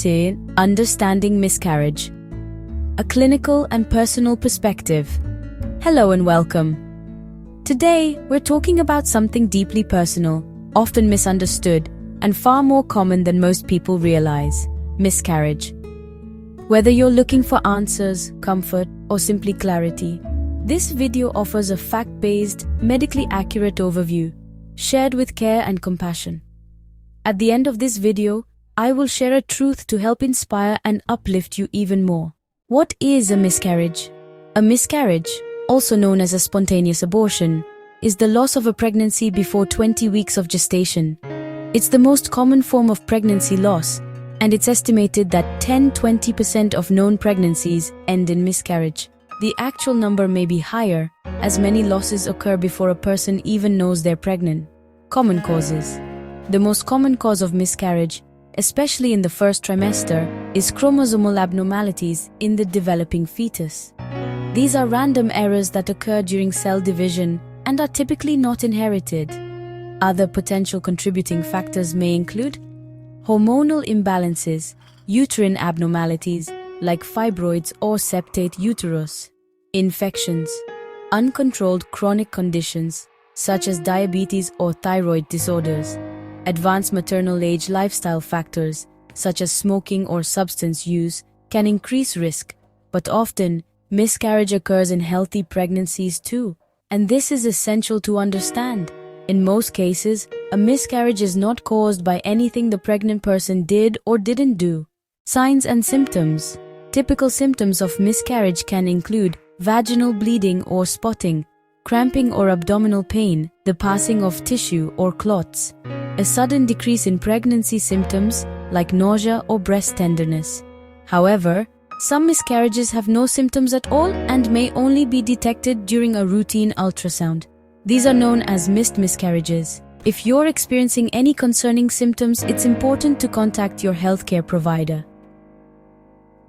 in Understanding Miscarriage, a clinical and personal perspective. Hello and welcome. Today, we're talking about something deeply personal, often misunderstood, and far more common than most people realize: miscarriage. Whether you're looking for answers, comfort, or simply clarity, this video offers a fact-based, medically accurate overview, shared with care and compassion. At the end of this video, I will share a truth to help inspire and uplift you even more. What is a miscarriage? A miscarriage, also known as a spontaneous abortion, is the loss of a pregnancy before 20 weeks of gestation. It's the most common form of pregnancy loss, and it's estimated that 10–20% of known pregnancies end in miscarriage. The actual number may be higher, as many losses occur before a person even knows they're pregnant. Common causes. The most common cause of miscarriage, especially in the first trimester, is chromosomal abnormalities in the developing fetus. These are random errors that occur during cell division and are typically not inherited. Other potential contributing factors may include hormonal imbalances, uterine abnormalities like fibroids or septate uterus, infections, uncontrolled chronic conditions such as diabetes or thyroid disorders, advanced maternal age lifestyle factors such as smoking or substance use can increase risk, but often miscarriage occurs in healthy pregnancies too, and this is essential to understand. In most cases, a miscarriage is not caused by anything the pregnant person did or didn't do. Signs and symptoms. Typical symptoms of miscarriage can include vaginal bleeding or spotting, cramping or abdominal pain, the passing of tissue or clots, a sudden decrease in pregnancy symptoms like nausea or breast tenderness. However, some miscarriages have no symptoms at all and may only be detected during a routine ultrasound. These are known as missed miscarriages. If you're experiencing any concerning symptoms, it's important to contact your healthcare provider.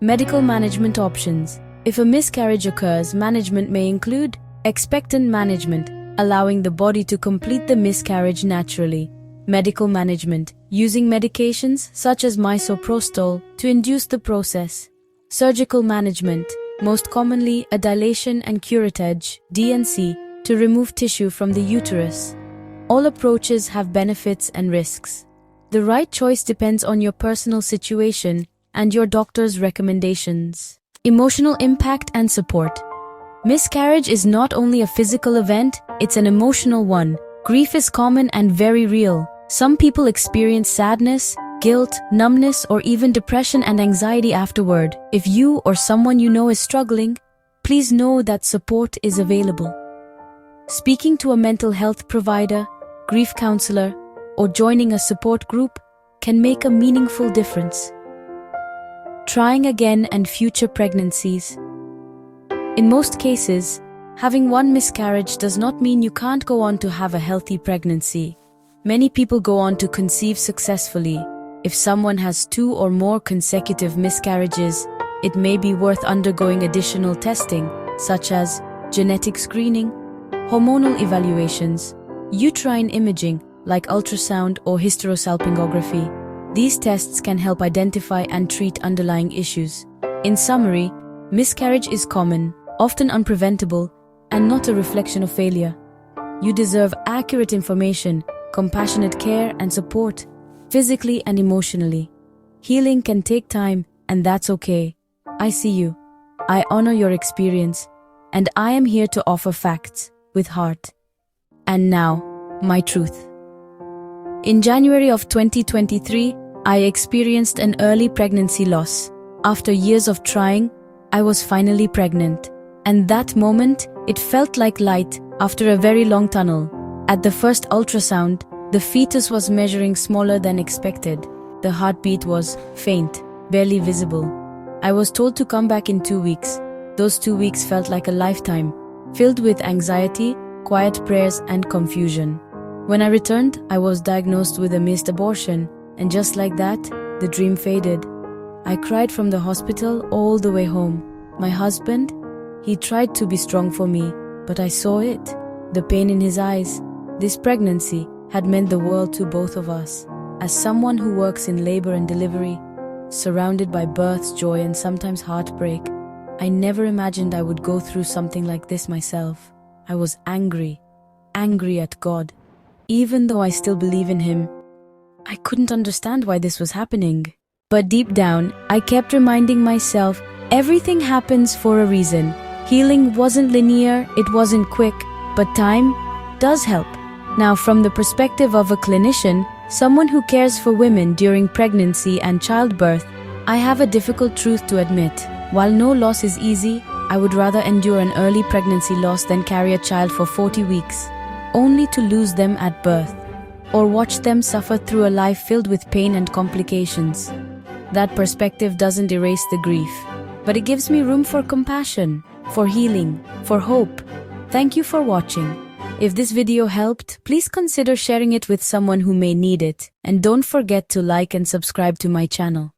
Medical management options. If a miscarriage occurs, management may include expectant management, allowing the body to complete the miscarriage naturally. Medical management, using medications such as misoprostol to induce the process. Surgical management, most commonly a dilation and curettage (DNC) to remove tissue from the uterus. All approaches have benefits and risks. The right choice depends on your personal situation and your doctor's recommendations. Emotional impact and support. Miscarriage is not only a physical event, it's an emotional one. Grief is common and very real. Some people experience sadness, guilt, numbness, or even depression and anxiety afterward. If you or someone you know is struggling, please know that support is available. Speaking to a mental health provider, grief counselor, or joining a support group can make a meaningful difference. Trying again and future pregnancies. In most cases, having one miscarriage does not mean you can't go on to have a healthy pregnancy. Many people go on to conceive successfully. If someone has 2 or more consecutive miscarriages, it may be worth undergoing additional testing, such as genetic screening, hormonal evaluations, uterine imaging like ultrasound or hysterosalpingography. These tests can help identify and treat underlying issues. In summary, miscarriage is common, often unpreventable, and not a reflection of failure. You deserve accurate information, compassionate care, and support, physically and emotionally. Healing can take time, and that's okay. I see you. I honor your experience, and I am here to offer facts with heart. And now, my truth. In January of 2023, I experienced an early pregnancy loss. After years of trying, I was finally pregnant. And that moment, it felt like light after a very long tunnel. At the first ultrasound, the fetus was measuring smaller than expected. The heartbeat was faint, barely visible. I was told to come back in 2 weeks. Those 2 weeks felt like a lifetime, filled with anxiety, quiet prayers, and confusion. When I returned, I was diagnosed with a missed abortion, and just like that, the dream faded. I cried from the hospital all the way home. My husband, he tried to be strong for me, but I saw it, the pain in his eyes. This pregnancy had meant the world to both of us. As someone who works in labor and delivery, surrounded by births, joy, and sometimes heartbreak. I never imagined I would go through something like this myself. I was angry at God. Even though I still believe in Him, I couldn't understand why this was happening. But deep down, I kept reminding myself, everything happens for a reason. Healing wasn't linear, it wasn't quick, but time does help. Now, from the perspective of a clinician, someone who cares for women during pregnancy and childbirth, I have a difficult truth to admit. While no loss is easy, I would rather endure an early pregnancy loss than carry a child for 40 weeks, only to lose them at birth, or watch them suffer through a life filled with pain and complications. That perspective doesn't erase the grief, but it gives me room for compassion, for healing, for hope. Thank you for watching. If this video helped, please consider sharing it with someone who may need it, and don't forget to like and subscribe to my channel.